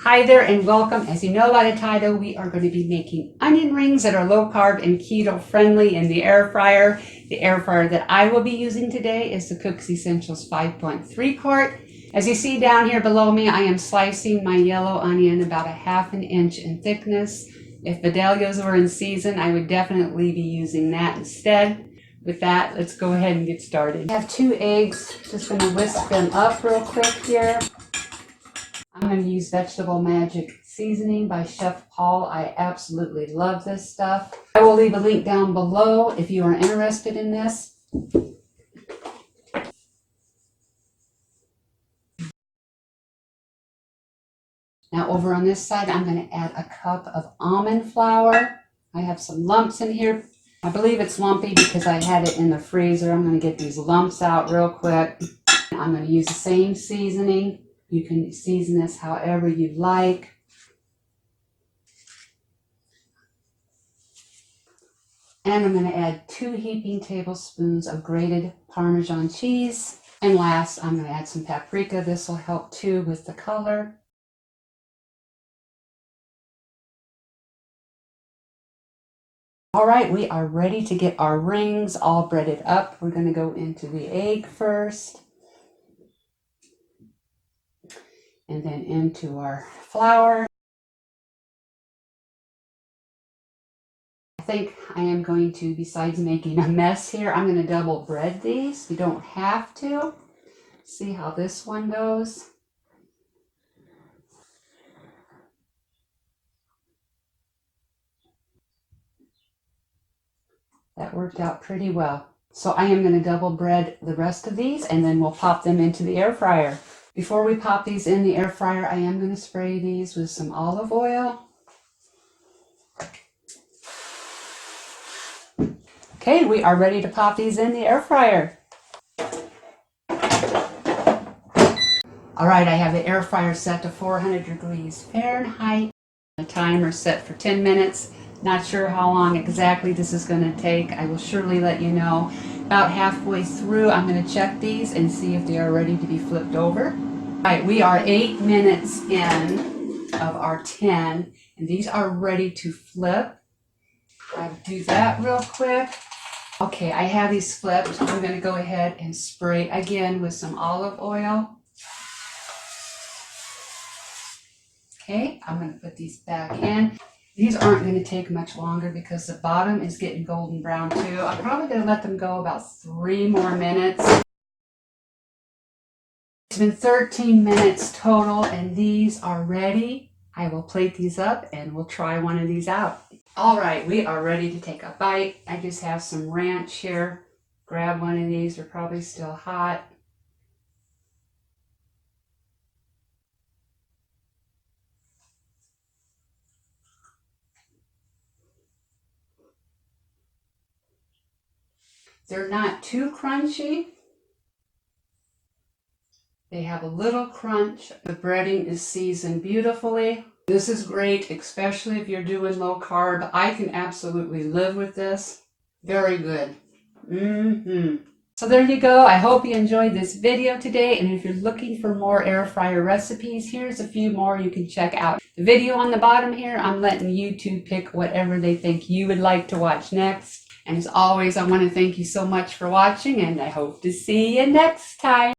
Hi there and welcome. As you know by the title, we are going to be making onion rings that are low carb and keto friendly in the air fryer. The air fryer that I will be using today is the Cook's Essentials 5.3 quart. As you see down here below me, I am slicing my yellow onion about a ½ inch in thickness. If Vidalios were in season, I would definitely be using that instead. With that, let's go ahead and get started. I have 2 eggs, just going to whisk them up real quick here. I'm going to use Vegetable Magic Seasoning by Chef Paul. I absolutely love this stuff. I will leave a link down below if you are interested in this. Now over on this side, I'm going to add a cup of almond flour. I have some lumps in here. I believe it's lumpy because I had it in the freezer. I'm going to get these lumps out real quick. I'm going to use the same seasoning. You can season this however you like. And I'm going to add 2 heaping tablespoons of grated Parmesan cheese. And last, I'm going to add some paprika. This will help too with the color. All right, we are ready to get our rings all breaded up. We're going to go into the egg first. And then into our flour. I think I am going to, besides making a mess here, I'm going to double bread these. You don't have to. See how this one goes. That worked out pretty well. So I am going to double bread the rest of these and then we'll pop them into the air fryer. Before we pop these in the air fryer, I am going to spray these with some olive oil. Okay, we are ready to pop these in the air fryer. All right, I have the air fryer set to 400 degrees Fahrenheit. The timer set for 10 minutes. Not sure how long exactly this is going to take. I will surely let you know. About halfway through, I'm going to check these and see if they are ready to be flipped over. All right, we are 8 minutes in of our 10, and these are ready to flip. I'll do that real quick. Okay, I have these flipped. I'm going to go ahead and spray again with some olive oil. Okay, I'm going to put these back in. These aren't going to take much longer because the bottom is getting golden brown too. I'm probably going to let them go about 3 more minutes. It's been 13 minutes total and these are ready. I will plate these up and we'll try one of these out. All right, we are ready to take a bite. I just have some ranch here. Grab one of these, they're probably still hot. They're not too crunchy. They have a little crunch. The breading is seasoned beautifully. This is great, especially if you're doing low carb. I can absolutely live with this. Very good. So there you go. I hope you enjoyed this video today. And if you're looking for more air fryer recipes, here's a few more you can check out. The video on the bottom here, I'm letting YouTube pick whatever they think you would like to watch next. And as always, I want to thank you so much for watching and I hope to see you next time.